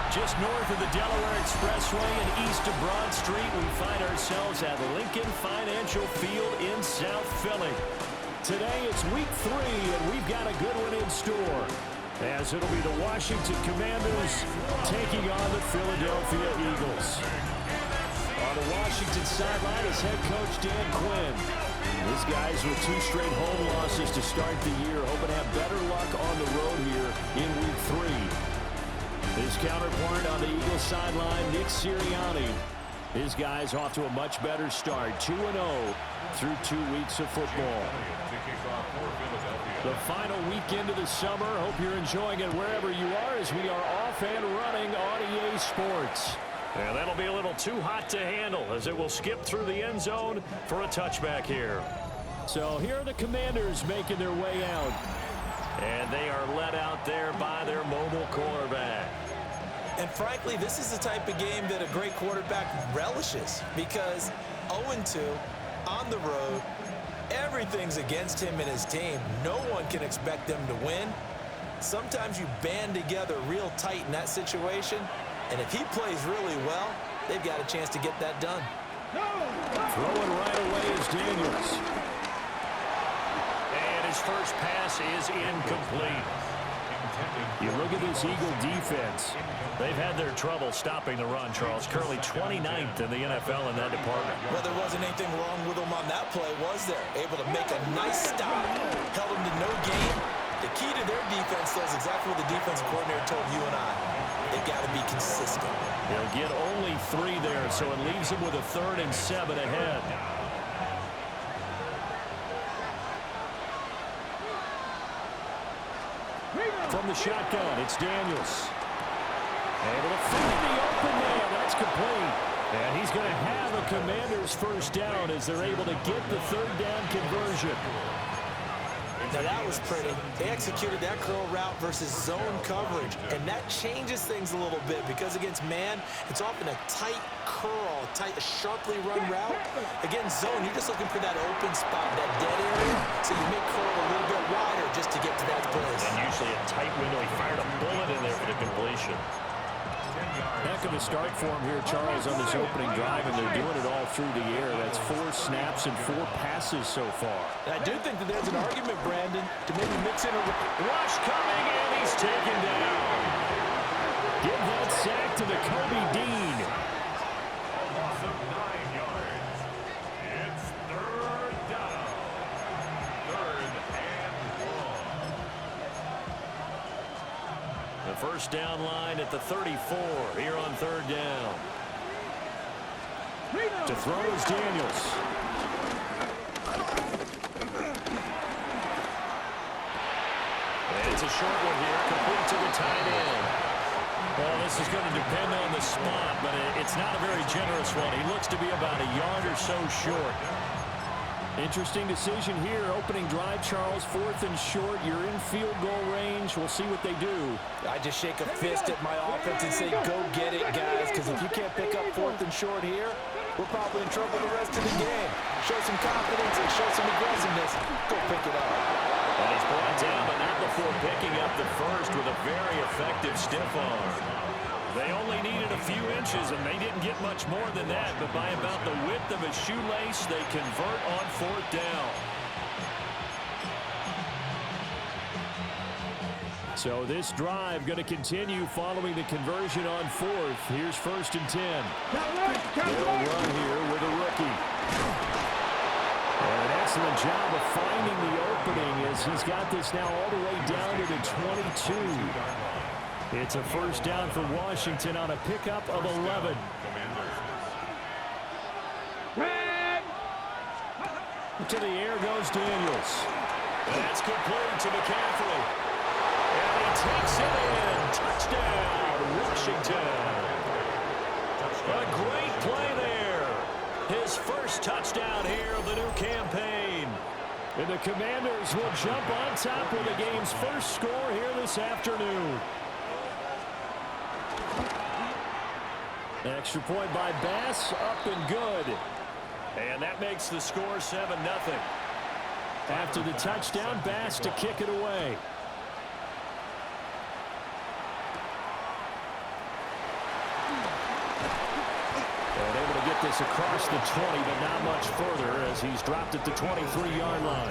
Just north of the Delaware Expressway and east of Broad Street, we find ourselves at Lincoln Financial Field in South Philly. Today it's week 3, and we've got a good one in store, as it'll be the Washington Commanders taking on the Philadelphia Eagles. On the Washington sideline is head coach Dan Quinn. These guys with 2 straight home losses to start the year, hoping to have better luck on the road here in week 3. His counterpart on the Eagles sideline, Nick Sirianni. His guys off to a much better start, 2-0 through 2 weeks of football. The final weekend of the summer. Hope you're enjoying it wherever you are, as we are off and running on EA Sports. And that'll be a little too hot to handle, as it will skip through the end zone for a touchback here. So here are the Commanders making their way out. And they are led out there by their mobile quarterback. And frankly, this is the type of game that a great quarterback relishes, because 0-2 on the road, everything's against him and his team. No one can expect them to win. Sometimes you band together real tight in that situation, and if he plays really well, they've got a chance to get that done. Throwing right away is Daniels. And his first pass is incomplete. You look at this Eagle defense. They've had their trouble stopping the run, Charles. Currently 29th in the NFL in that department. Well, there wasn't anything wrong with them on that play, was there? Able to make a nice stop. Held them to no gain. The key to their defense, though, is exactly what the defensive coordinator told you and I. They've got to be consistent. They'll get only 3 there, so it leaves them with a 3rd and 7 ahead. From the shotgun, it's Daniels. Able to find the open man. That's complete. And he's going to have a Commanders first down as they're able to get the 3rd down conversion. Now that was pretty. They executed that curl route versus zone coverage, and that changes things a little bit, because against man, it's often a tight curl, a sharply run route. Against zone, you're just looking for that open spot, that dead area, so you make curl a little bit wider just to get to that place. And usually a tight window. He fired a bullet in there for the completion. Heck of a start for him here, Charles, on this opening drive, and they're doing it all through the air. That's 4 snaps and 4 passes so far. I do think that there's an argument, Brandon, to maybe mix in a rush coming, and he's taken down. Give that sack to the Kobe Dean. It's 3rd down. 3rd and 1. The first down line at the 34 here on 3rd down. To throw is Daniels. And it's a short one here, complete to the tight end. Well, this is going to depend on the spot, but it's not a very generous one. He looks to be about a yard or so short. Interesting decision here. Opening drive, Charles. 4th and short. You're in field goal range. We'll see what they do. I just shake a fist at my offense and say, go get it, guys, because if you can't pick up 4th and short here, we're probably in trouble the rest of the game. Show some confidence and show some aggressiveness. Go pick it up. And he's brought down, but not before picking up the first with a very effective stiff arm. They only needed a few inches, and they didn't get much more than that, but by about the width of a shoelace, they convert on 4th down. So this drive going to continue following the conversion on 4th. Here's 1st and 10. They'll run here with a rookie. And an excellent job of finding the opening, as he's got this now all the way down to the 22. It's a first down for Washington on a pickup of 11. To the air goes Daniels. That's complete to McCaffrey. And he takes it in. Touchdown, Washington. A great play there. His first touchdown here of the new campaign. And the Commanders will jump on top with the game's first score here this afternoon. Extra point by Bass, up and good. And that makes the score 7-0. After the touchdown, Bass to kick it away. to get this across the 20, but not much further as he's dropped at the 23-yard line.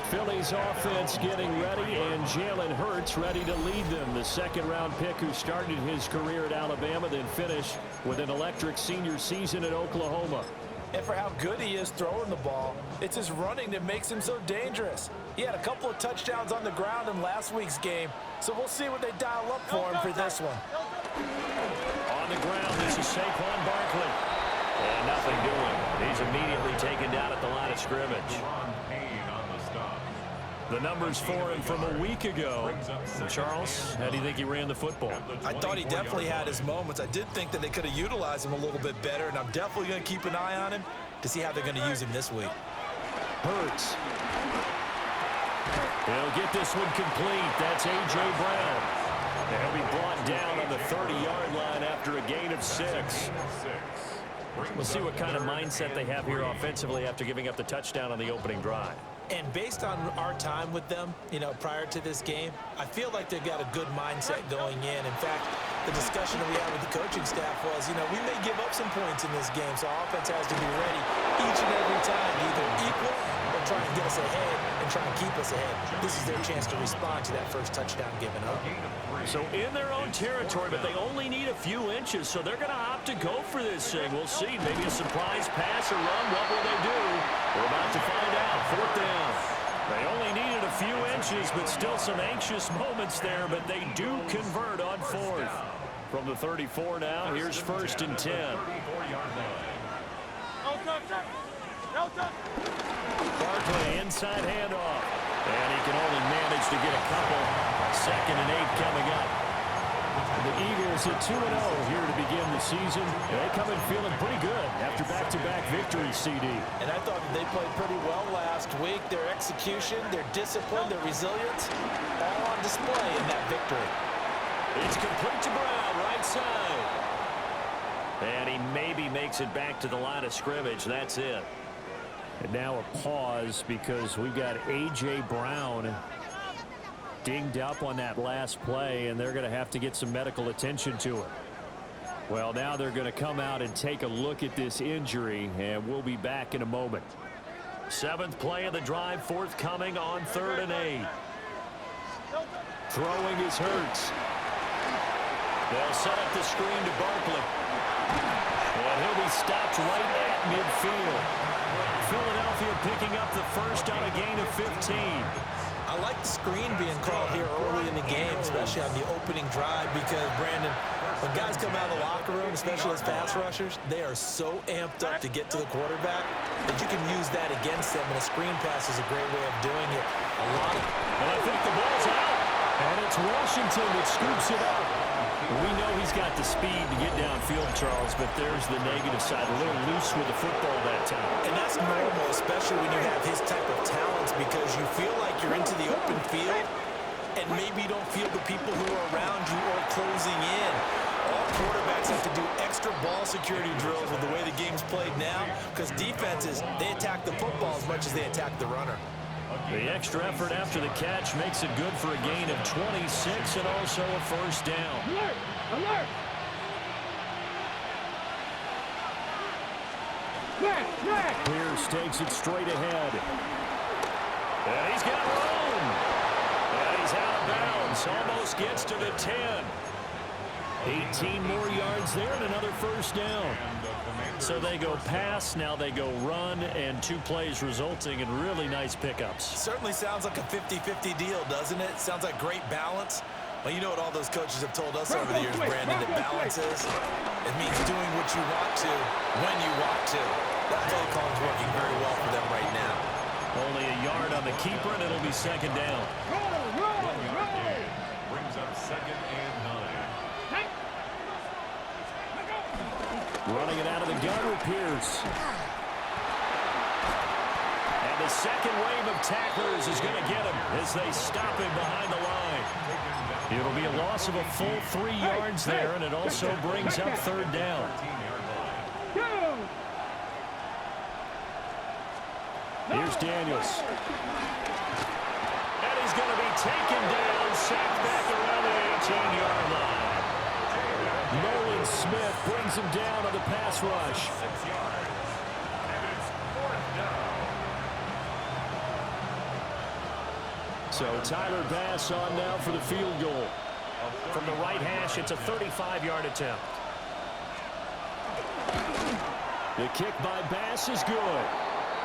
Philly's offense getting ready, and Jalen Hurts ready to lead them. The second-round pick who started his career at Alabama, then finished with an electric senior season at Oklahoma. And for how good he is throwing the ball, it's his running that makes him so dangerous. He had a couple of touchdowns on the ground in last week's game, so we'll see what they dial up for him for this one. On the ground, this is Saquon Barkley. And nothing doing. He's immediately taken down at the line of scrimmage. The numbers for him from a week ago. Charles, how do you think he ran the football? I thought he definitely had his moments. I did think that they could have utilized him a little bit better, and I'm definitely going to keep an eye on him to see how they're going to use him this week. Hurts. He'll get this one complete. That's A.J. Brown. He'll be brought down on the 30-yard line after a gain of 6. We'll see what kind of mindset they have here offensively after giving up the touchdown on the opening drive. And based on our time with them, prior to this game, I feel like they've got a good mindset going in. In fact, the discussion that we had with the coaching staff was, we may give up some points in this game, so our offense has to be ready each and every time to either equal or try and get us ahead and try and keep us ahead. This is their chance to respond to that first touchdown given up. So in their own territory, but they only need a few inches, so they're going to opt to go for this thing. We'll see. Maybe a surprise pass or run. What will they do? We're about to find out. 4th down. They only needed a few inches, but still some anxious moments there, but they do convert on 4th. From the 34 now, here's 1st and 10. Barkley inside handoff. And he can only manage to get a couple. 2nd and 8 coming up. The Eagles at 2-0 here to begin the season. They come in feeling pretty good after back-to-back victories, CD. And I thought that they played pretty well last week. Their execution, their discipline, their resilience, all on display in that victory. It's complete to Brown, right side. And he maybe makes it back to the line of scrimmage. That's it. And now a pause because we've got A.J. Brown dinged up on that last play, and they're going to have to get some medical attention to it. Well, now they're going to come out and take a look at this injury, and we'll be back in a moment. 7th play of the drive, forthcoming on 3rd and 8. Throwing is Hurts. They'll set up the screen to Barkley. And he'll be stopped right at midfield. Philadelphia picking up the first on a gain of 15. I like the screen being called here early in the game, especially on the opening drive, because, Brandon, when guys come out of the locker room, especially as pass rushers, they are so amped up to get to the quarterback that you can use that against them, and a screen pass is a great way of doing it. And I think the ball's out. And it's Washington that scoops it up. We know he's got the speed to get downfield, Charles, but there's the negative side. A little loose with the football that time. And that's normal, especially when you have his type of talents, because you feel like you're into the open field and maybe you don't feel the people who are around you or closing in. All quarterbacks have to do extra ball security drills with the way the game's played now, because defenses, they attack the football as much as they attack the runner. The extra effort after the catch makes it good for a gain of 26 and also a first down. Alert! Alert! Pierce takes it straight ahead. And he's got room. And he's out of bounds. Almost gets to the 10. 18 more yards there and another first down. So they go pass, now they go run, and 2 plays resulting in really nice pickups. Certainly sounds like a 50-50 deal, doesn't it? Sounds like great balance. Well, you know what all those coaches have told us over the years, Brandon, that balance is? It means doing what you want to, when you want to. That play call is working very well for them right now. Only a yard on the keeper, and it'll be 2nd down. Brings up 2nd and 9. Running it out of the gun with Pierce. And the second wave of tacklers is going to get him as they stop him behind the line. It'll be a loss of a full 3 yards there, and it also brings up 3rd down. Here's Daniels. And he's going to be taken down, sacked back around the 18-yard line. Nolan Smith brings him down on the pass rush. 6 yards. And it's 4th down. So Tyler Bass on now for the field goal. From the right hash, it's a 35-yard attempt. The kick by Bass is good.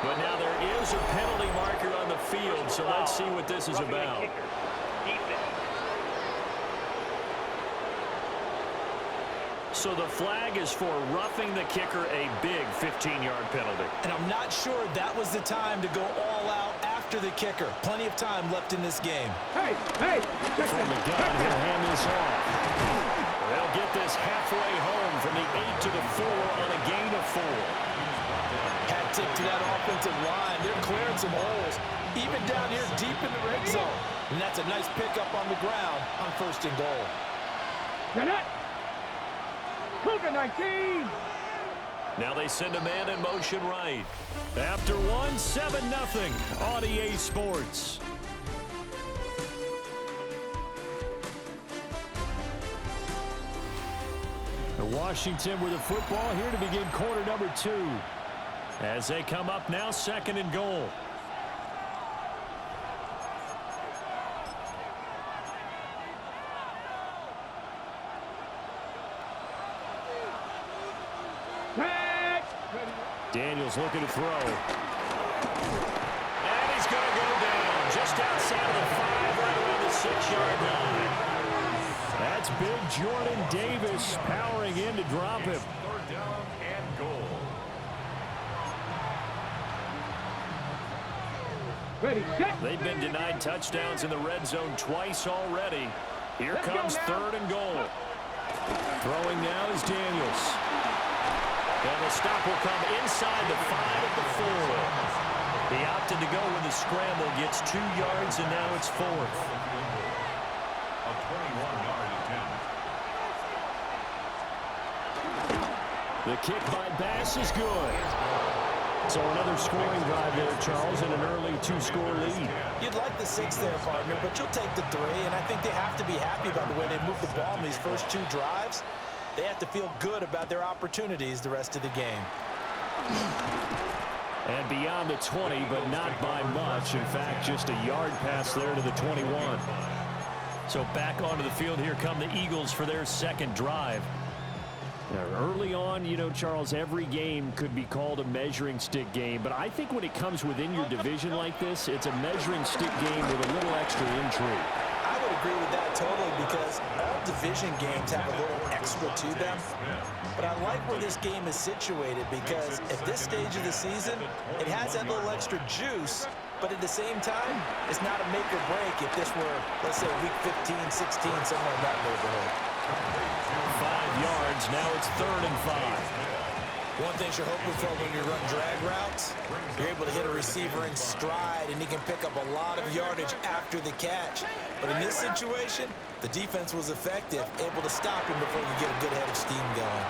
But now there is a penalty marker on the field, so let's see what this is about. So the flag is for roughing the kicker, a big 15-yard penalty. And I'm not sure that was the time to go all out after the kicker. Plenty of time left in this game. From the gun, he'll hand this off. They'll get this halfway home from the 8 to the 4 on a gain of 4. Hat tip to that offensive line. They're clearing some holes, even down here deep in the red zone. And that's a nice pickup on the ground on 1st and goal. Cougar 19. Now they send a man in motion right. After one, 7-0 on EA Sports. Washington with the football here to begin quarter number 2. As they come up now, 2nd and goal. Daniels looking to throw. And he's going to go down just outside of the 5, right around the 6-yard line. That's big Jordan Davis powering in to drop him. 3rd down and goal. Ready, set. They've been denied touchdowns in the red zone twice already. Here comes 3rd and goal. Throwing now is Daniels. And the stop will come inside the 5 at the 4. He opted to go with the scramble, gets 2 yards, and now it's 4th. A 21-yard attempt. The kick by Bass is good. So another scoring drive there, Charles, and an early 2-score lead. You'd like the 6 there, partner, but you'll take the 3, and I think they have to be happy about the way they moved the ball in these first 2 drives. They have to feel good about their opportunities the rest of the game. And beyond the 20, but not by much. In fact, just a yard pass there to the 21. So back onto the field, here come the Eagles for their 2nd drive. Now, early on, you know, Charles, every game could be called a measuring stick game. But I think when it comes within your division like this, it's a measuring stick game with a little extra intrigue. I would agree with that totally because all division games have a little extra to them. But I like where this game is situated because at this stage of the season, it has that little extra juice. But at the same time, it's not a make or break if this were, let's say, week 15, 16, somewhere in that neighborhood. 5 yards. Now it's 3rd and 5. One thing you're hoping for when you run drag routes, you're able to hit a receiver in stride, and he can pick up a lot of yardage after the catch. But in this situation, the defense was effective, able to stop him before you get a good head of steam going.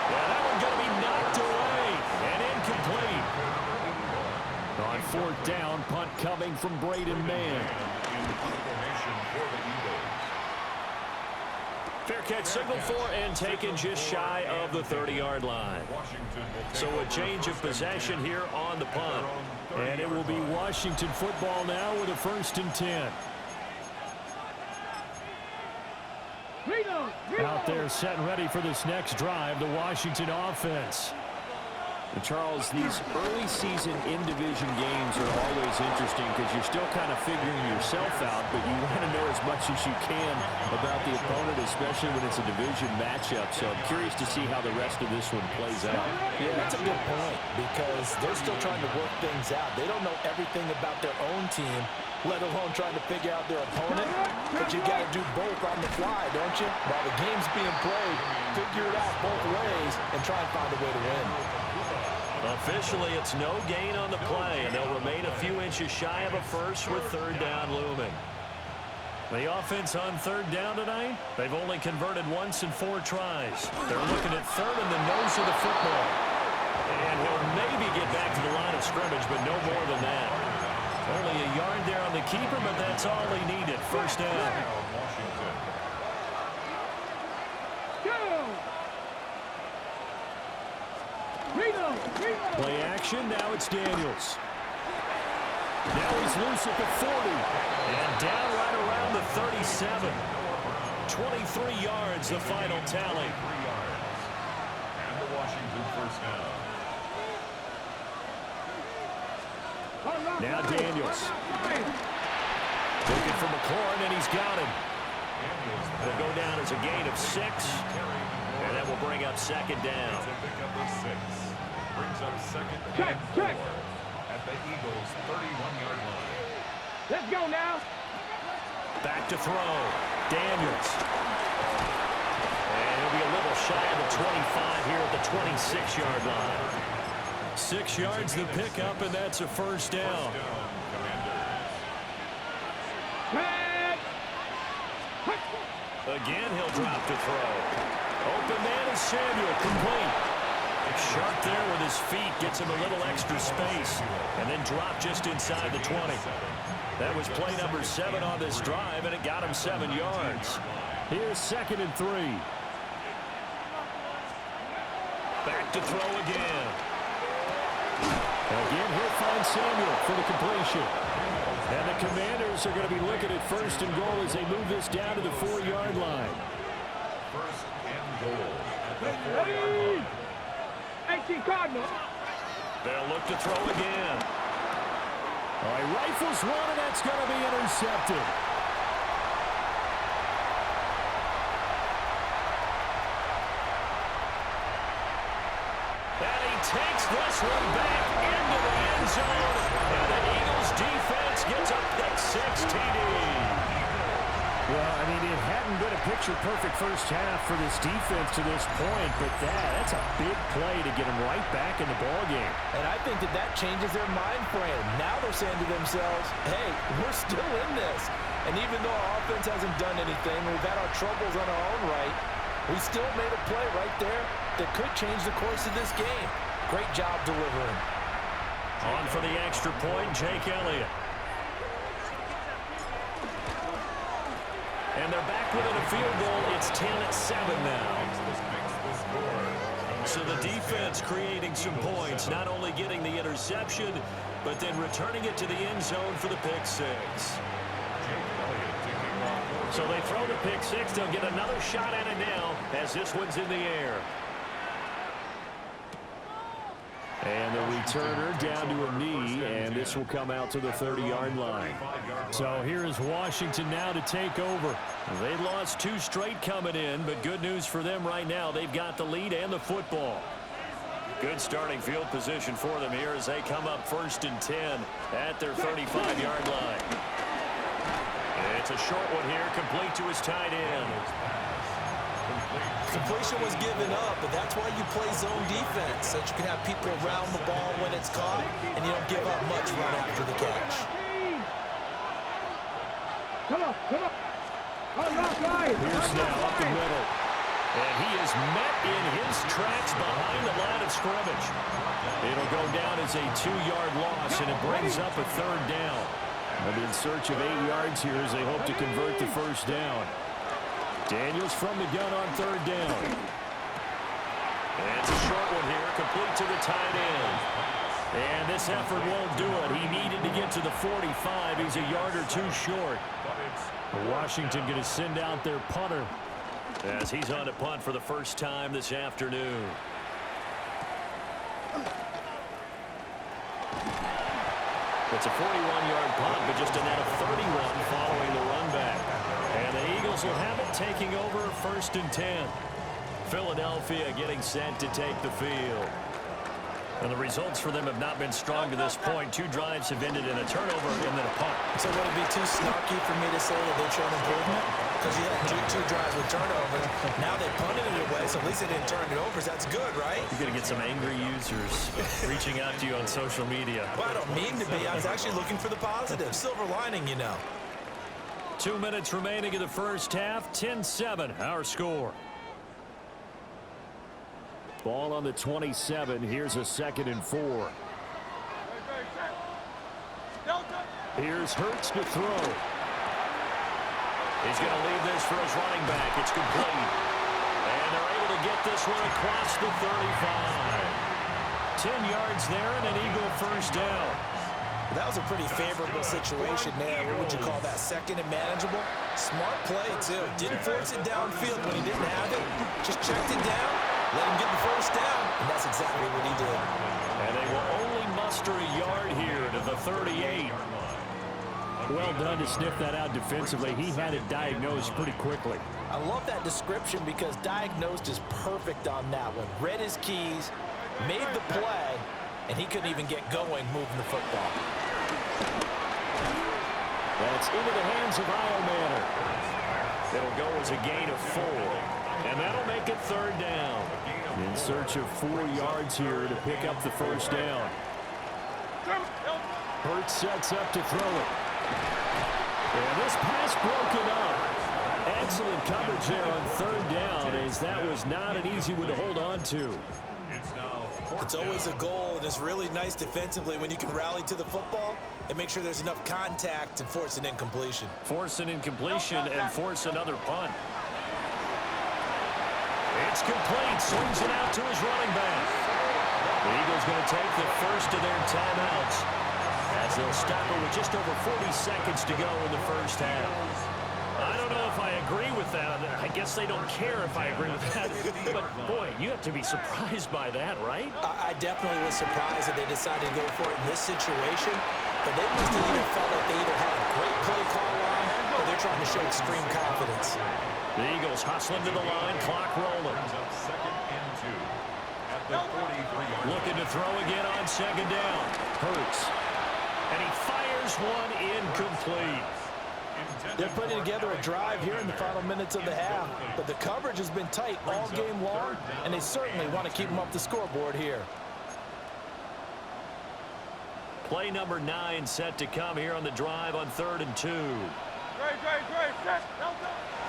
Yeah, that one going to be knocked away and incomplete. On 4th down, punt coming from Braden Mann. In formation for the Eagles. Fair catch signaled for and taken just shy of the 30-yard line. So a change of possession here on the punt. And it will be Washington football now with a 1st and 10. Out there set and ready for this next drive, the Washington offense. And Charles, these early season in-division games are always interesting because you're still kind of figuring yourself out, but you want to know as much as you can about the opponent, especially when it's a division matchup. So I'm curious to see how the rest of this one plays out. Yeah, that's a good point because they're still trying to work things out. They don't know everything about their own team, let alone trying to figure out their opponent. But you got to do both on the fly, don't you? While the game's being played, figure it out both ways and try and find a way to win. Officially, it's no gain on the play, and they'll remain a few inches shy of a first with 3rd down looming. The offense on 3rd down tonight, they've only converted once in 4 tries. They're looking at 3rd in the nose of the football. And he'll maybe get back to the line of scrimmage, but no more than that. Only a yard there on the keeper, but that's all he needed. 1st down. Reload. Play action. Now it's Daniels. Now he's loose at the 40. And down right around the 37. 23 yards, the final tally. 3 yards. And the Washington first down. Now Daniels. Looking for McLaurin, and he's got him. It'll go down as a gain of 6. And that will bring up second down. Pick up the 6. Brings up second Check. and 4 at the Eagles' 31-yard line. Let's go now. Back to throw. Daniels. And he'll be a little shy of the 25 here at the 26-yard line. 6 yards the pickup, and that's a first down. Again, he'll drop to throw. Open man is Samuel, complete. Sharp there with his feet, gets him a little extra space, and then drop just inside the 20. That was play number 7 on this drive, and it got him 7 yards. Here's 2nd and 3. Back to throw again. Again, he'll find Samuel for the completion. And the Commanders are going to be looking at 1st and goal as they move this down to the 4-yard line. 1st and goal at the 4-yard line. 18 Cardinals. They'll look to throw again. All right, rifles one, and that's going to be intercepted. And he takes this one back into the end zone. And the Eagles defense gets a pick-6 TD. Well, I mean, it hadn't been a picture-perfect first half for this defense to this point, but that's a big play to get them right back in the ballgame. And I think that changes their mind frame. Now they're saying to themselves, hey, we're still in this. And even though our offense hasn't done anything, we've had our troubles on our own right, we still made a play right there that could change the course of this game. Great job delivering. On for the extra point, Jake Elliott. And they're back within a field goal. It's 10-7 now. So the defense creating some points, not only getting the interception, but then returning it to the end zone for the pick-6. So they throw the pick-6. They'll get another shot at it now as this one's in the air. And the returner down to a knee, and this will come out to the 30-yard line. So here is Washington now to take over. They lost 2 straight coming in, but good news for them right now. They've got the lead and the football. Good starting field position for them here as they come up 1st and 10 at their 35-yard line. It's a short one here, complete to his tight end. Completion was given up, but that's why you play zone defense, so that you can have people around the ball when it's caught, and you don't give up much right after the catch. Come on. Here's now up the middle. And he is met in his tracks behind the line of scrimmage. It'll go down as a 2-yard loss, and it brings up a 3rd down. And in search of 8 yards here as they hope to convert the 1st down. Daniels from the gun on 3rd down. And it's a short one here, complete to the tight end. And this effort won't do it. He needed to get to the 45. He's a yard or 2 short. Washington going to send out their punter as he's on to punt for the first time this afternoon. It's a 41-yard punt, but just a net of 31 following the run back. And the Eagles will have it taking over 1st and 10. Philadelphia getting set to take the field. And the results for them have not been strong to this point. 2 drives have ended in a turnover and then a punt. So would it be too snarky for me to say that they've shown improvement? Because you had 2 drives with turnovers. Now they punted it away, so at least they didn't turn it over. So that's good, right? You're going to get some angry users reaching out to you on social media. Well, I don't mean to be. I was actually looking for the positive. Silver lining, you know. 2 minutes remaining in the first half. 10-7, our score. Ball on the 27. Here's a 2nd and 4. Here's Hurts to throw. He's going to leave this for his running back. It's complete. And they're able to get this one across the 35. 10 yards there and an Eagle first down. That was a pretty favorable situation there. What would you call that? Second and manageable? Smart play, too. Didn't force it downfield when he didn't have it. Just checked it down, let him get the first down, and that's exactly what he did. And they will only muster a yard here to the 38. Well done to sniff that out defensively. He had it diagnosed pretty quickly. I love that description because diagnosed is perfect on that one. Read his keys, made the play, and he couldn't even get going moving the football. That's into the hands of Manor. It'll go as a gain of 4. And that'll make it third down. In search of 4 yards here to pick up the first down. Hurts sets up to throw it. And this pass broken up. Excellent coverage there on third down, as that was not an easy one to hold on to. It's always a goal, and it's really nice defensively when you can rally to the football and make sure there's enough contact and force an incompletion. Force an incompletion and force another punt. It's complete. Swings it out to his running back. The Eagles going to take the first of their timeouts as they'll stop it with just over 40 seconds to go in the first half. I don't know if I agree with that. I guess they don't care if I agree with that. But, boy, you have to be surprised by that, right? I definitely was surprised that they decided to go for it in this situation. But they must have either felt like they either had a great play call line or they're trying to show extreme confidence. The Eagles hustling to the line, clock rolling. Looking to throw again on second down. Hurts. And he fires one incomplete. They're putting together a drive here in the final minutes of the half, but the coverage has been tight all game long, and they certainly want to keep them up the scoreboard here. Play number 9 set to come here on the drive on 3rd and 2.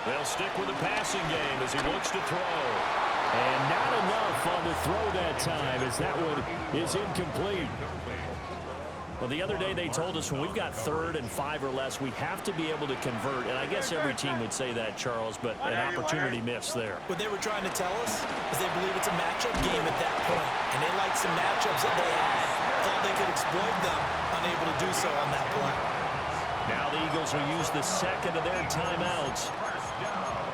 They'll stick with the passing game as he looks to throw. And not enough on the throw that time, as that one is incomplete. Well, the other day they told us when we've got 3rd and 5 or less, we have to be able to convert. And I guess every team would say that, Charles, but an opportunity missed there. What they were trying to tell us is they believe it's a matchup game at that point. And they liked some matchups that they had. Thought they could exploit them, unable to do so on that play. Now the Eagles will use the second of their timeouts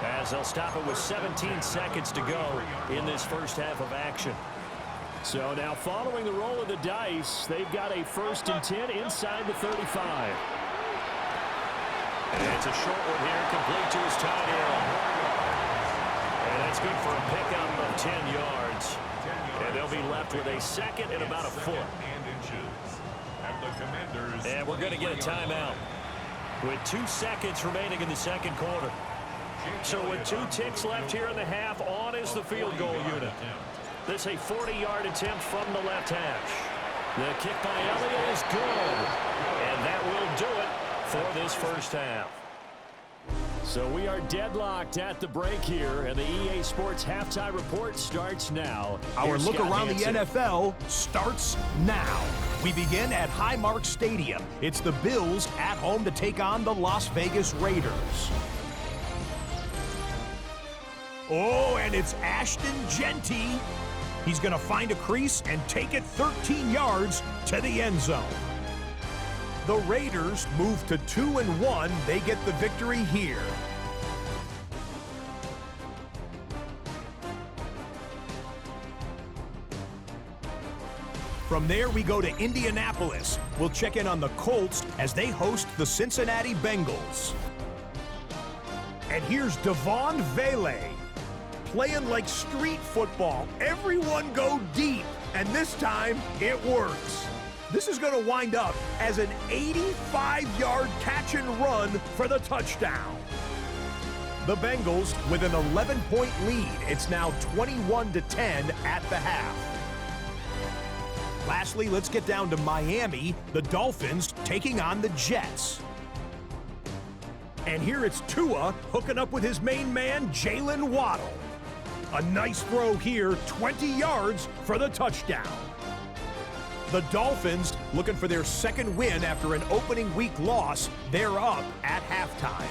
as they'll stop it with 17 seconds to go in this first half of action. So now following the roll of the dice, they've got a 1st and 10 inside the 35. And it's a short one here, complete to his tight end. And that's good for a pickup of 10 yards. And they'll be left with a second and about a foot. And we're going to get a timeout with 2 seconds remaining in the second quarter. So with 2 ticks left here in the half, on is the field goal unit. This a 40-yard attempt from the left hash. The kick by Elliott is good. And that will do it for this first half. So we are deadlocked at the break here, and the EA Sports Halftime Report starts now. Our Here's look Scott around Hansen. the NFL starts now. We begin at Highmark Stadium. It's the Bills at home to take on the Las Vegas Raiders. Oh, and it's Ashton Genty. He's going to find a crease and take it 13 yards to the end zone. The Raiders move to 2-1. They get the victory here. From there, we go to Indianapolis. We'll check in on the Colts as they host the Cincinnati Bengals. And here's Devon Vele. Playing like street football. Everyone go deep, and this time it works. This is going to wind up as an 85-yard catch and run for the touchdown. The Bengals with an 11-point lead. It's now 21-10 at the half. Lastly, let's get down to Miami. The Dolphins taking on the Jets. And here it's Tua hooking up with his main man, Jalen Waddle. A nice throw here, 20 yards for the touchdown. The Dolphins, looking for their second win after an opening week loss, they're up at halftime.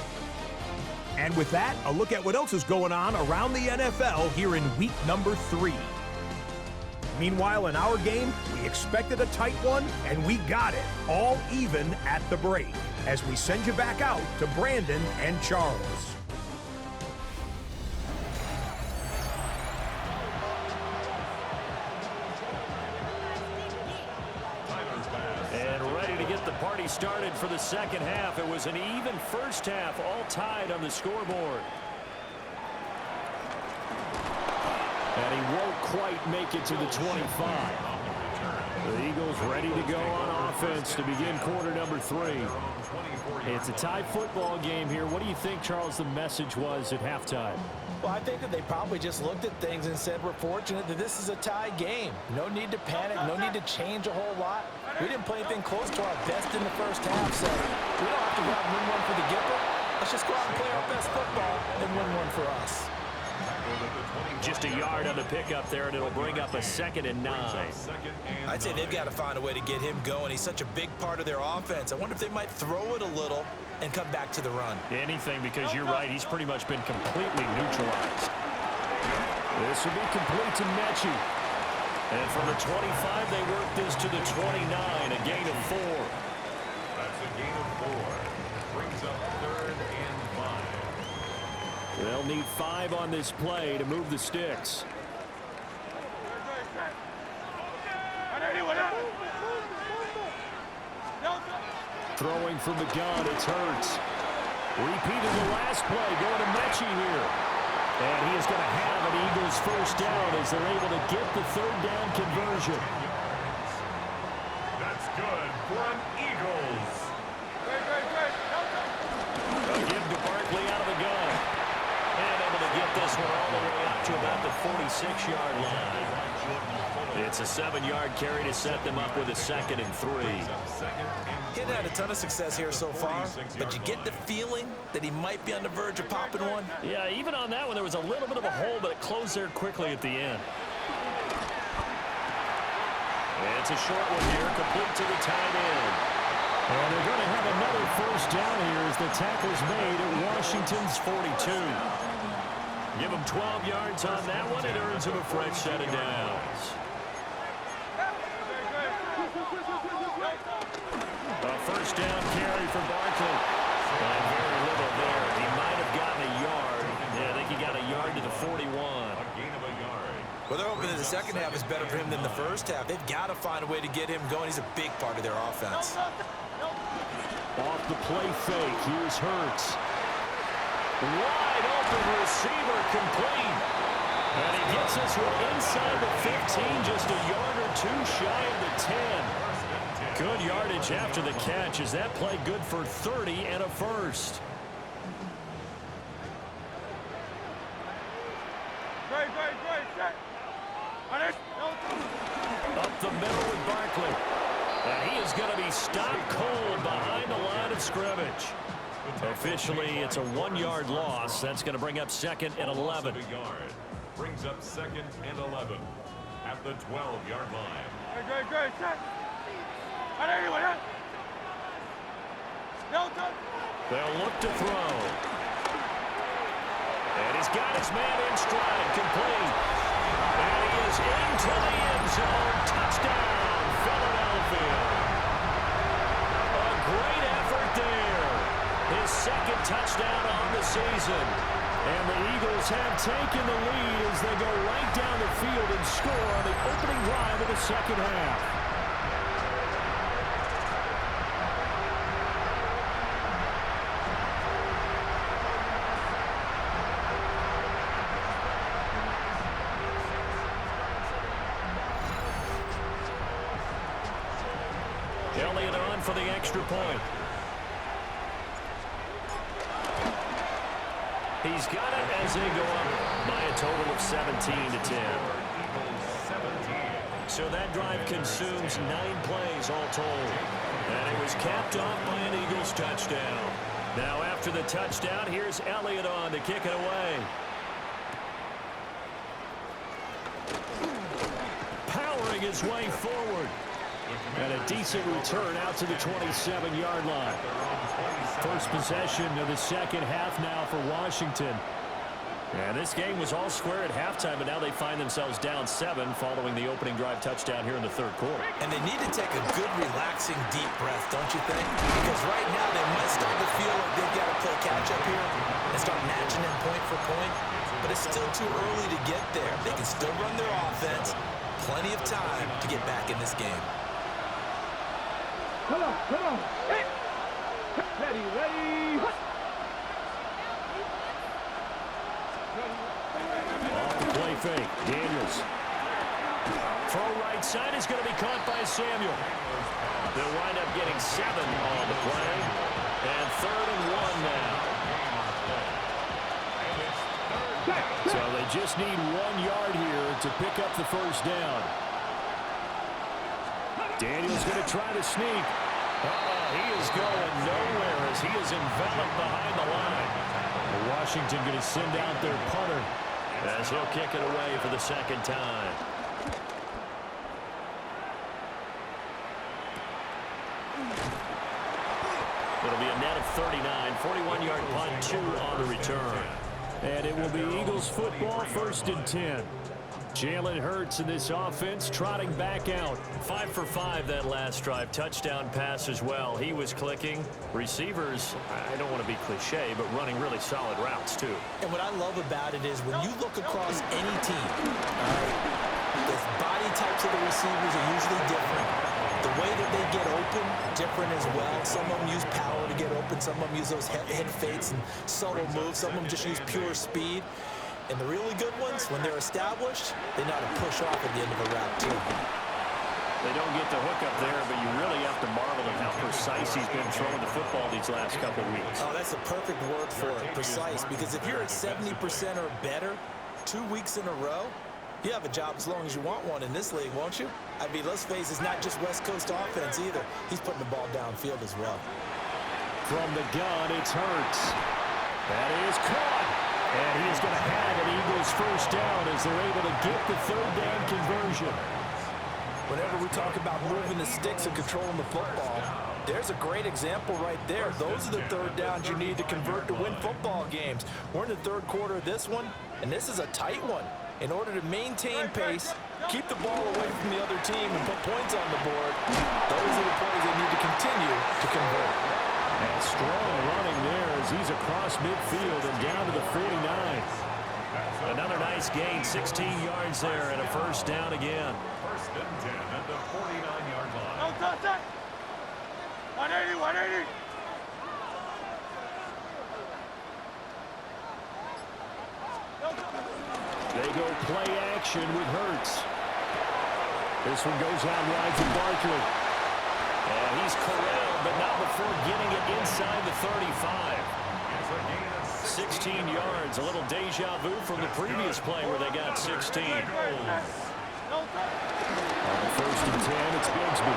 And with that, a look at what else is going on around the NFL here in week number 3. Meanwhile, in our game, we expected a tight one, and we got it, all even at the break, as we send you back out to Brandon and Charles. And ready to get the party started for the second half. It was an even first half, all tied on the scoreboard. And he won't quite make it to the 25. The Eagles ready to go on offense to begin quarter number 3. It's a tie football game here. What do you think, Charles, the message was at halftime? Well, I think that they probably just looked at things and said, we're fortunate that this is a tie game. No need to panic, no need to change a whole lot. We didn't play anything close to our best in the first half, so we don't have to go out and win one for the Gipper. Let's just go out and play our best football and win one for us. Just a yard on the pickup there, and it'll bring up a 2nd and 9. I'd say they've got to find a way to get him going. He's such a big part of their offense. I wonder if they might throw it a little and come back to the run. Anything, because you're right, he's pretty much been completely neutralized. This will be complete to Mechie. And from the 25, they work this to the 29, a gain of 4. That's a gain of 4. Brings up 3rd and 5. They'll need 5 on this play to move the sticks. Throwing from the gun, it's Hurts. Repeating the last play, going to Mechie here. And he is going to have an Eagles first down as they're able to get the 3rd down conversion. That's good for an Eagles. They'll give to Barkley out of the gun. And able to get this one all the way up to about the 46-yard line. It's a 7-yard carry to set them up with a 2nd and 3. Getting had a ton of success here so far, but you get the feeling that he might be on the verge of popping one. Yeah, even on that one, there was a little bit of a hole, but it closed there quickly at the end. And it's a short one here, complete to the tight end. And they're going to have another first down here as the tackle's made at Washington's 42. Give him 12 yards on that one. It earns him a fresh set of downs. A first down carry for Barkley. And very little there. He might have gotten a yard. Yeah, I think he got a yard to the 41. A gain of a yard. Well, they're hoping that the second half is better for him than the first half. They've got to find a way to get him going. He's a big part of their offense. Off the play fake, here's Hurts. Wide open receiver, complete. And he gets this one inside the 15, just a yard or 2 shy of the 10. Good yardage after the catch. Is that play good for 30 and a first? Up the middle with Barkley. And he is going to be stopped cold behind the line of scrimmage. Officially, it's a 1-yard loss. That's going to bring up 2nd and 11. Brings up 2nd and 11 at the 12-yard line. They'll look to throw. And he's got his man in stride, complete. And he is into the end zone. Touchdown, Philadelphia. A great effort there. His 2nd touchdown on the season. And the Eagles have taken the lead as they go right down the field and score on the opening drive of the second half. Elliott on for the extra point. He's got it as they go up by a total of 17 to 10. So that drive consumes 9 plays all told. And it was capped off by an Eagles touchdown. Now after the touchdown, here's Elliott on to kick it away. Powering his way forward. And a decent return out to the 27-yard line. First possession of the second half now for Washington. And this game was all square at halftime, but now they find themselves down 7 following the opening drive touchdown here in the third quarter. And they need to take a good, relaxing, deep breath, don't you think? Because right now they might start to feel like they've got to play catch-up here and start matching them point for point. But it's still too early to get there. They can still run their offense. Plenty of time to get back in this game. Come on, come on. Hey. Ready, ready. Off the play fake. Daniels. Throw right side is going to be caught by Samuel. They'll wind up getting 7 on the play. And 3rd and 1 now. So they just need 1 yard here to pick up the first down. Daniels going to try to sneak. He is going nowhere as he is enveloped behind the line. Washington going to send out their punter as he'll kick it away for the second time. It'll be a net of 39, 41-yard punt, 2 on the return. And it will be Eagles football, 1st and 10. Jalen Hurts in this offense trotting back out. 5 for 5 that last drive. Touchdown pass as well. He was clicking. Receivers, I don't want to be cliche, but running really solid routes too. And what I love about it is when you look across any team, the body types of the receivers are usually different. The way that they get open, different as well. Some of them use power to get open. Some of them use those head fakes and subtle moves. Some of them just use pure speed. And the really good ones, when they're established, they know how to push off at the end of a route, too. They don't get the hook up there, but you really have to marvel at how precise he's been throwing the football these last couple of weeks. Oh, that's a perfect word for it, precise. Because if you're at 70% or better 2 weeks in a row, you have a job as long as you want one in this league, won't you? I mean, let's face it, it's not just West Coast offense either. He's putting the ball downfield as well. From the gun, it's Hurts. That is caught. And he is going to have an Eagles first down as they're able to get the 3rd down conversion. Whenever we talk about moving the sticks and controlling the football, there's a great example right there. Those are the 3rd downs you need to convert to win football games. We're in the 3rd quarter of this one, and this is a tight one. In order to maintain pace, keep the ball away from the other team, and put points on the board, those are the plays they need to continue to convert. And strong running there as he's across midfield and down to the 49. Another nice gain, 16 yards there and a first down again. 1st and 10 at the 49-yard line. Don't touch that. 180, 180. They go play action with Hurts. This one goes out wide for Barkley. And he's corralled, but not before getting it inside the 35. 16 yards, a little deja vu from the previous play where they got 16. On the 1st and 10, it's Bigsby.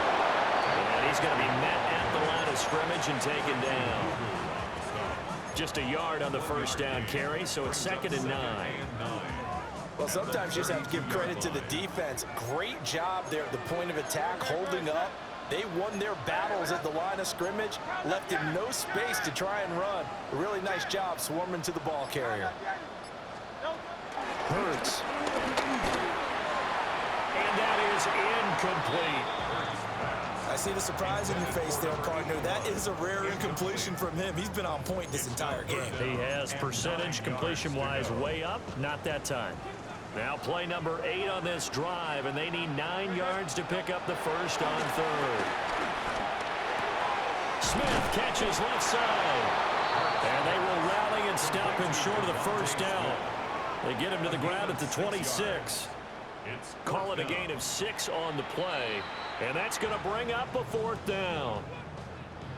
And he's going to be met at the line of scrimmage and taken down. Just a yard on the first down carry, so it's 2nd and 9. Well, sometimes you just have to give credit to the defense. Great job there at the point of attack, holding up. They won their battles at the line of scrimmage, left him no space to try and run. A really nice job swarming to the ball carrier. Hurts. And that is incomplete. I see the surprise in your face there, partner. That is a rare incompletion from him. He's been on point this entire game. He has percentage completion-wise way up, not that time. Now play number 8 on this drive, and they need 9 yards to pick up the first on 3rd. Smith catches left side. And they will rally and stop him short of the first down. They get him to the ground at the 26. Call it a gain of 6 on the play. And that's going to bring up a 4th down.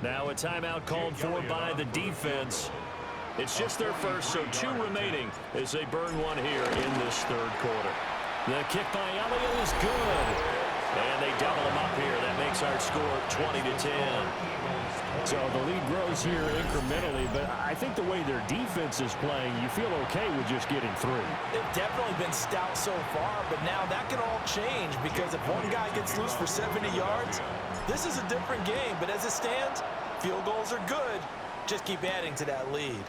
Now a timeout called for by the defense. It's just their first, so 2 remaining as they burn one here in this 3rd quarter. The kick by Elliott is good. And they double him up here. That makes our score 20-10. So the lead grows here incrementally, but I think the way their defense is playing, you feel okay with just getting 3. They've definitely been stout so far, but now that can all change because if one guy gets loose for 70 yards, this is a different game. But as it stands, field goals are good. Just keep adding to that lead.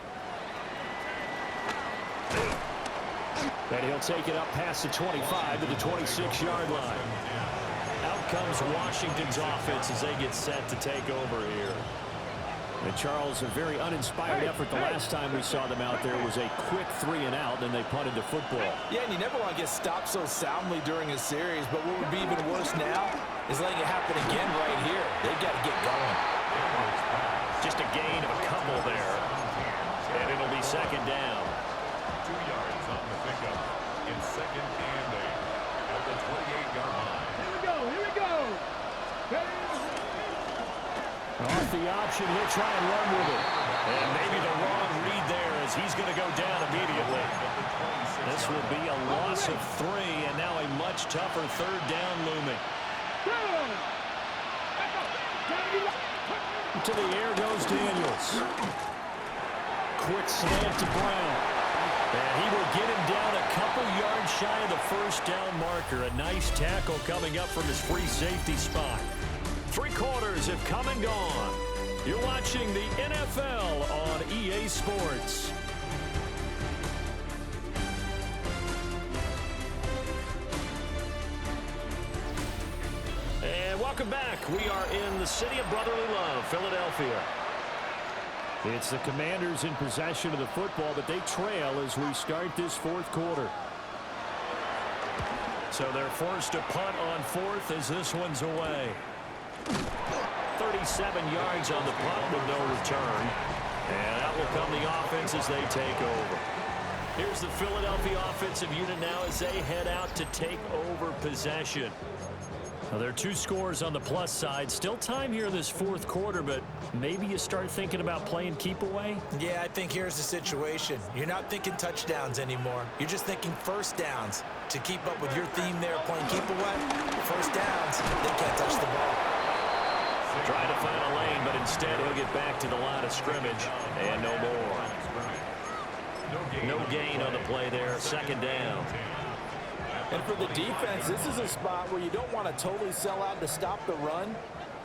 And he'll take it up past the 25 to the 26-yard line. Out comes Washington's offense as they get set to take over here. And Charles, a very uninspired effort the last time we saw them out there was a quick 3-and-out, then they punted the football. Yeah, and you never want to get stopped so soundly during a series, but what would be even worse now is letting it happen again right here. They've got to get going. Just a gain of a couple there. And it'll be second down. 2 yards on the pickup in second and 8 at the 28-yard line. Here we go. Here we go. Off the option, he'll try and run with it. And maybe the wrong read there as he's going to go down immediately. This will be a loss of 3, and now a much tougher third down looming. To the air goes Daniels. Quick slant to Brown. And he will get him down a couple yards shy of the first down marker. A nice tackle coming up from his free safety spot. 3 quarters have come and gone. You're watching the NFL on EA Sports. And welcome back. We are in the city of brotherly love, Philadelphia. It's the Commanders in possession of the football, but they trail as we start this fourth quarter. So they're forced to punt on fourth as this one's away. 37 yards on the punt with no return. And out will come the offense as they take over. Here's the Philadelphia offensive unit now as they head out to take over possession. Now, there are 2 scores on the plus side. Still time here in this fourth quarter, but maybe you start thinking about playing keep away? Yeah, I think here's the situation. You're not thinking touchdowns anymore. You're just thinking first downs. To keep up with your theme there, playing keep away, first downs, they can't touch the ball. Trying to find a lane, but instead he'll get back to the line of scrimmage, and no more. No gain on the play there, second down. And for the defense, this is a spot where you don't want to totally sell out to stop the run,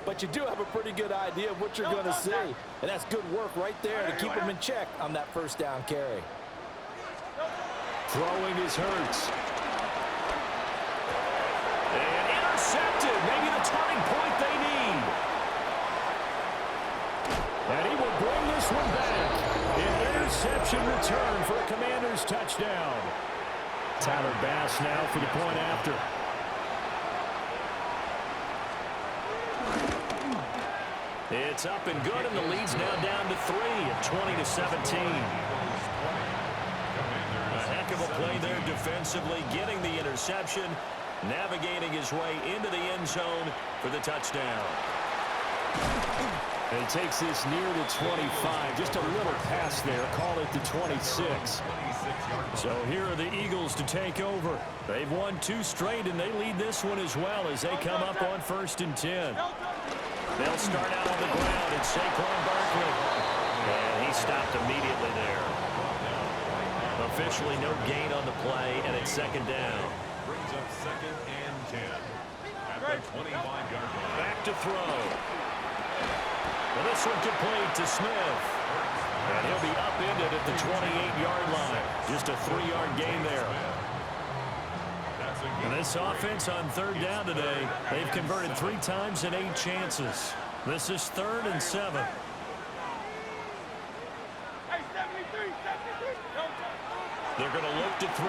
but you do have a pretty good idea of what you're going to see. And that's good work right there to keep them in check on that first down carry. Throwing is Hurts. And intercepted. Maybe the turning point they need. And he will bring this one back. An interception return for a Commanders touchdown. Tyler Bass now for the point after. It's up and good, and the lead's now down to 3 at 20-17. A heck of a play there defensively, getting the interception, navigating his way into the end zone for the touchdown. And he takes this near the 25, just a little pass there, call it the 26. So here are the Eagles to take over. They've won 2 straight, and they lead this one as well as they come up on 1st and 10. They'll start out on the ground, and Saquon Barkley. And he stopped immediately there. Officially no gain on the play, and it's second down. Brings up second and 10 at the 25-yard line. Back to throw. Well, this one complete to Smith. And he'll be upended at the 28-yard line. Just a 3-yard gain there. And this offense on third down today, they've converted 3 times in 8 chances. This is 3rd and 7. They're going to look to throw.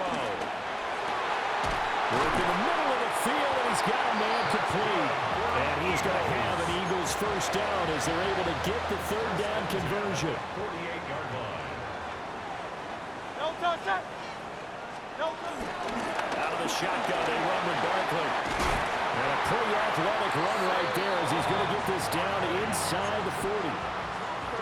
Work in the middle of the field, and he's got a man complete. And he's going to have an Eagles first down as they're able to get the third down conversion. 48-yard line. Out of the shotgun, they run with Barkley. And a pretty athletic run right there as he's going to get this down inside the 40.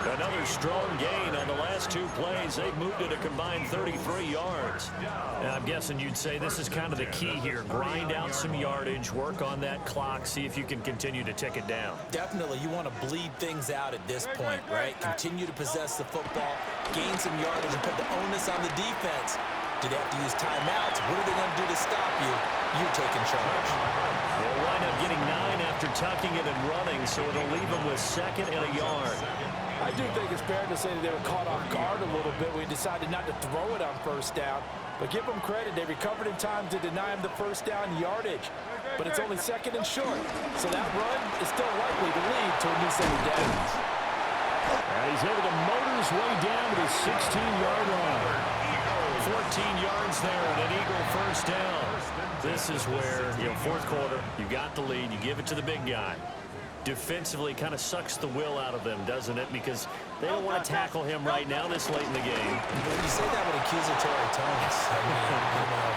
Another strong gain on the last 2 plays. They've moved it a combined 33 yards. And I'm guessing you'd say this is kind of the key here. Grind out some yardage, work on that clock, see if you can continue to tick it down. Definitely, you want to bleed things out at this point, right? Continue to possess the football, gain some yardage, and put the onus on the defense. Do they have to use timeouts? What are they going to do to stop you? You're taking charge. They'll wind up getting 9 after tucking it and running, so it'll leave them with 2nd and a yard. I do think it's fair to say that they were caught off guard a little bit. We decided not to throw it on first down. But give them credit. They recovered in time to deny him the first down yardage. But it's only second and short. So that run is still likely to lead to a new set of downs. And he's able to motor his way down to the 16-yard line. 14 yards there and an Eagle first down. This is where, fourth quarter, you got the lead, you give it to the big guy. Defensively kind of sucks the will out of them, doesn't it? Because they don't want to tackle him right now this late in the game. When you say that with accusatory tones,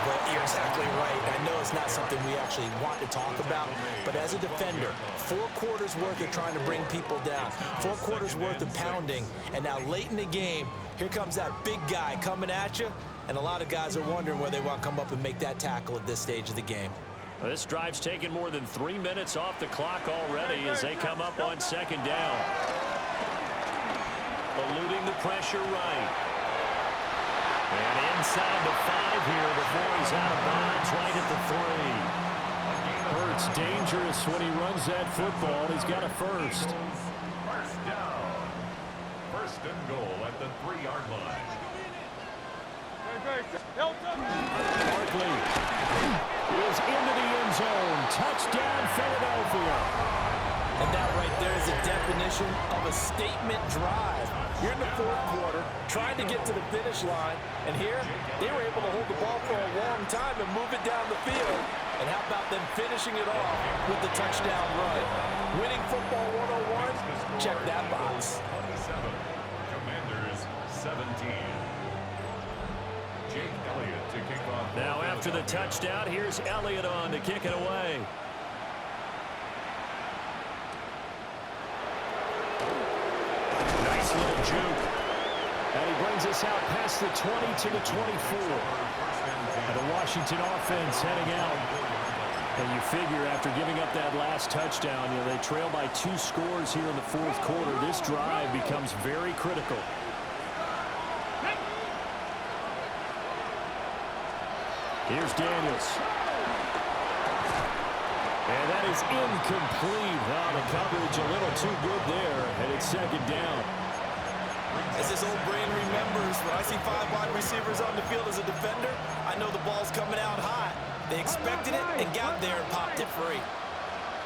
but you're exactly right. I know it's not something we actually want to talk about, but as a defender, 4 quarters worth of trying to bring people down, 4 quarters worth of pounding, and now late in the game, here comes that big guy coming at you, and a lot of guys are wondering where they want to come up and make that tackle at this stage of the game. This drive's taken more than 3 minutes off the clock already as they come up on second down. Eluding the pressure right. And inside the 5 here before he's out of bounds right at the 3. Hurts dangerous when he runs that football. He's got a first. First down. First and goal at the 3-yard line. Barkley is into the end zone. Touchdown, Philadelphia. And that right there is a definition of a statement drive. You're in the fourth quarter, trying to get to the finish line, and here, they were able to hold the ball for a long time and move it down the field. And how about them finishing it off with the touchdown run? Winning football 101? Check that box. 27. Commanders 17. Jake Elliott to kick off. Now after the touchdown, here's Elliott on to kick it away. Nice little juke. And he brings us out past the 20 to the 24. And the Washington offense heading out. And you figure after giving up that last touchdown, they trail by 2 scores here in the fourth quarter. This drive becomes very critical. Here's Daniels. And that is incomplete. Oh, the coverage a little too good there, and it's second down. As this old brain remembers, when I see 5 wide receivers on the field as a defender, I know the ball's coming out hot. They expected it and got there and popped it free.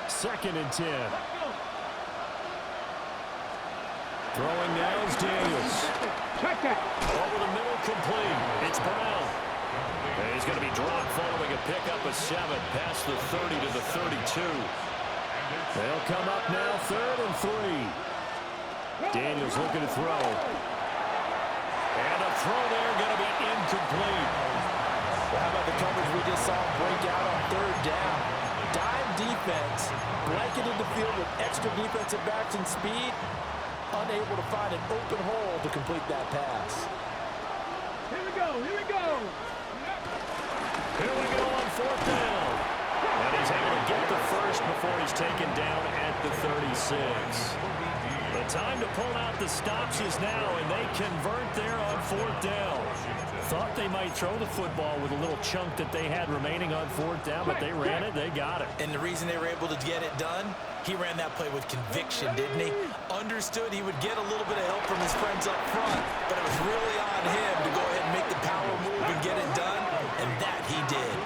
Second and 10. Throwing now is Daniels. Check that. Over the middle, complete. It's Brown. And he's going to be dropped following a pickup of 7 past the 30 to the 32. They'll come up now, 3rd and 3. Daniels looking to throw. And a throw there going to be incomplete. Well, how about the coverage we just saw break out on 3rd down? Dime defense, blanketed the field with extra defensive backs and speed, unable to find an open hole to complete that pass. Here we go. Here we go. Here we go on 4th down. And he's able to get the first before he's taken down at the 36. The time to pull out the stops is now, and they convert there on 4th down. Thought they might throw the football with a little chunk that they had remaining on 4th down, but they ran it, they got it. And the reason they were able to get it done, he ran that play with conviction, didn't he? Understood he would get a little bit of help from his friends up front, but it was really on him to go ahead and make the power move and get it done, and that he did.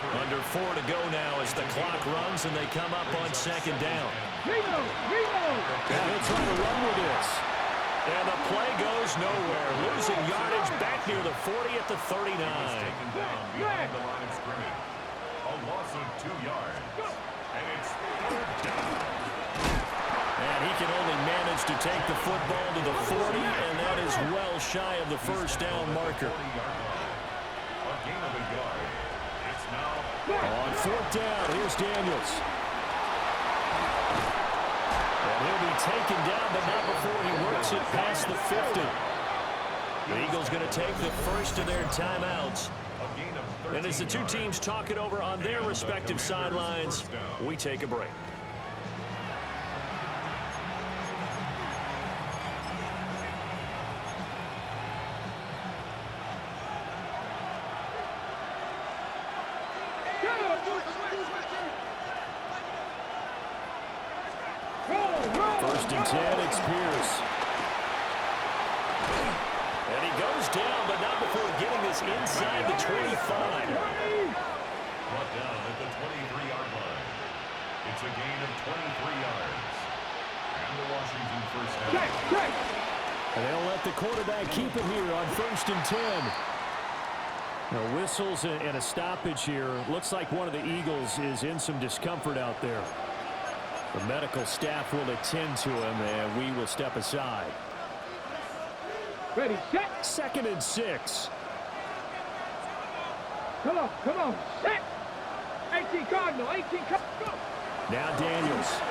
Under 4 to go now as the clock runs and they come up on 2nd down. Reno. And they'll try to run with this. And the play goes nowhere. Losing yardage back near the 40 at the 39. Taken down behind the line of scrimmage. A loss of 2 yards. And it's 3rd down. And he can only manage to take the football to the 40, and that is well shy of the first down marker. A gain of a yard. It's now On 4th down, here's Daniels. And he'll be taken down, but not before he works it past the 50. The Eagles going to take the first of their timeouts. a gain of 13 And as the 2 teams talk it over on their respective sidelines, we take a break. First and 10, it's Pierce. down, but not before getting this inside the 25. Brought down at the 23-yard line. It's a gain of 23 yards. And the Washington first down. And they'll let the quarterback keep it here on 1st and 10. Now, whistles and a stoppage here. Looks like one of the Eagles is in some discomfort out there. The medical staff will attend to him, and we will step aside. Ready, set. 2nd and 6. Come on, set. 18 Cardinal, 18 Cardinal. Go. Now Daniels.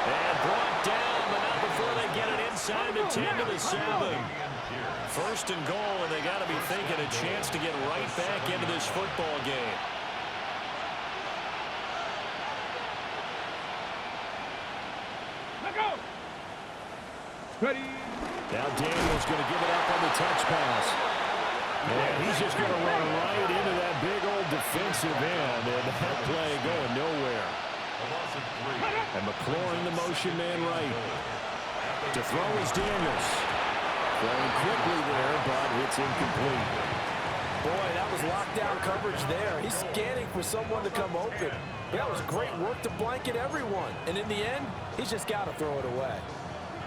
And brought down, but not before they get it inside the 10 to the 7. 1st and goal, and they got to be thinking a chance to get right back into this football game. Let go. Ready. Now Daniels going to give it up on the touch pass. And he's just going to run right into that big old defensive end, and that play going nowhere. And McLaurin, the motion man right. To throw is Daniels. Throwing quickly there, but it's incomplete. Boy, that was lockdown coverage there. He's scanning for someone to come open. That was great work to blanket everyone. And in the end, he's just got to throw it away.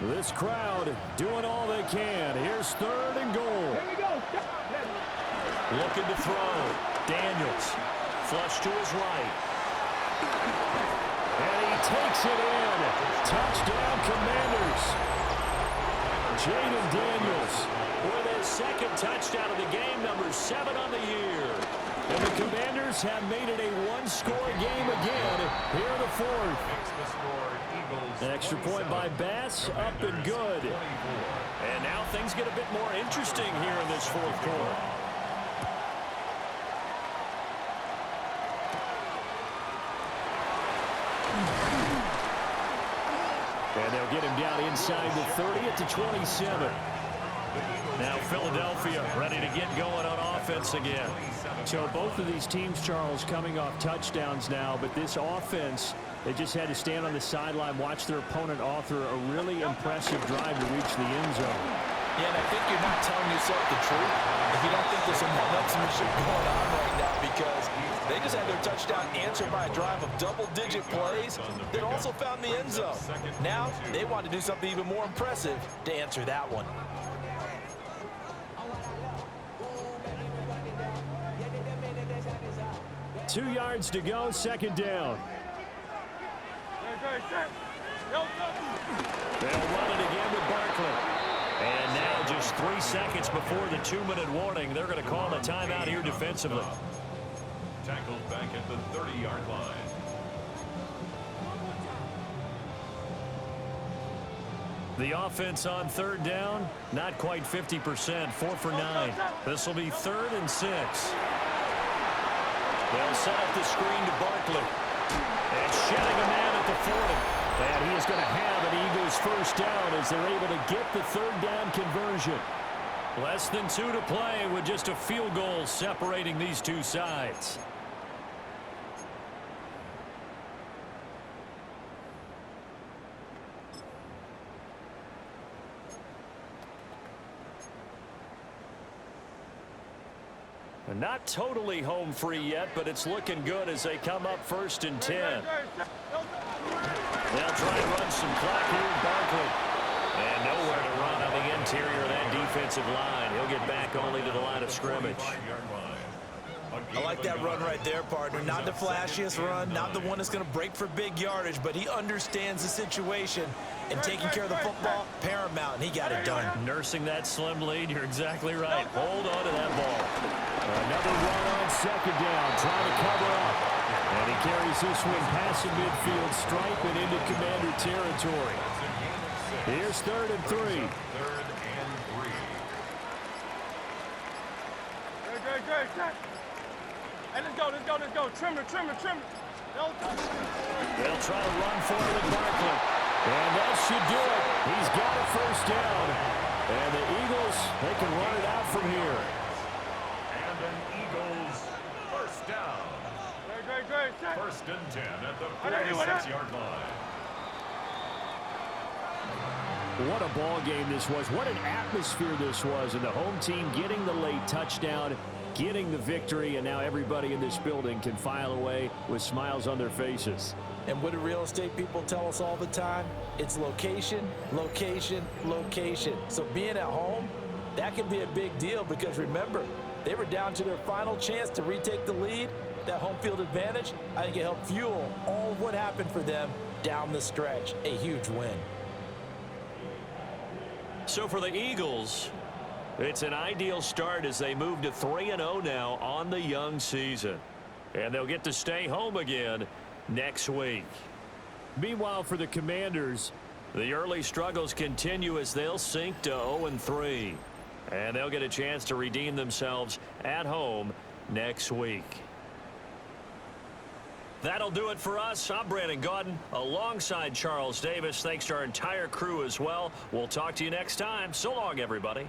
This crowd doing all they can. Here's 3rd and goal. Here we go. Looking to throw. Daniels. Flush to his right. And he takes it in. Touchdown, Commanders. Jaden Daniels with his 2nd touchdown of the game, number 7 on the year. And the Commanders have made it a one-score game again here in the 4th. An extra point by Bass, up and good. And now things get a bit more interesting here in this 4th quarter. And they'll get him down inside the 30 at the 27. Now Philadelphia ready to get going on offense again. So both of these teams, Charles, coming off touchdowns now, but this offense, they just had to stand on the sideline, watch their opponent author a really impressive drive to reach the end zone. Yeah, and I think you're not telling yourself the truth if you don't think there's some momentum going on right now, because they just had their touchdown answered by a drive of double-digit plays that also found the end zone. Now they want to do something even more impressive to answer that one. Two yards to go, 2nd down. They'll run it again with Barkley. And now just 3 seconds before the 2-minute warning, they're going to call a timeout here defensively. Tackled back at the 30-yard line. The offense on 3rd down, not quite 50%, 4 for 9. This will be 3rd and 6. They'll set up the screen to Barkley. And shedding a man at the 40. And he is going to have an Eagles first down as they're able to get the 3rd down conversion. Less than 2 to play with just a field goal separating these two sides. Not totally home free yet, but it's looking good as they come up 1st and 10. They'll try and run some clock here with Barkley. And nowhere to run on the interior of that defensive line. He'll get back only to the line of scrimmage. I like that run right there, partner. Not the flashiest run, not the one that's going to break for big yardage, but he understands the situation, and taking care of the football, paramount, and he got it done. Nursing that slim lead, you're exactly right. Hold on to that ball. Another run on 2nd down, trying to cover up. And he carries this one past the midfield stripe and into Commander territory. Here's 3rd and 3. 3rd and 3. Good. Hey, let's go. Trim it. They'll try to run for it with Barkley. And that should do it. He's got a first down. And the Eagles, they can run it out from here. And an Eagles first down. Great. 1st and 10 at the 46-yard line. What a ball game this was. What an atmosphere this was. And the home team getting the late touchdown, getting the victory, and now everybody in this building can file away with smiles on their faces. And what do real estate people tell us all the time? It's location, location, location. So being at home, that can be a big deal because remember, they were down to their final chance to retake the lead. That home field advantage, I think it helped fuel all of what happened for them down the stretch. A huge win. So for the Eagles, it's an ideal start as they move to 3-0 now on the young season. And they'll get to stay home again next week. Meanwhile, for the Commanders, the early struggles continue as they'll sink to 0-3. And they'll get a chance to redeem themselves at home next week. That'll do it for us. I'm Brandon Gaudin alongside Charles Davis. Thanks to our entire crew as well. We'll talk to you next time. So long, everybody.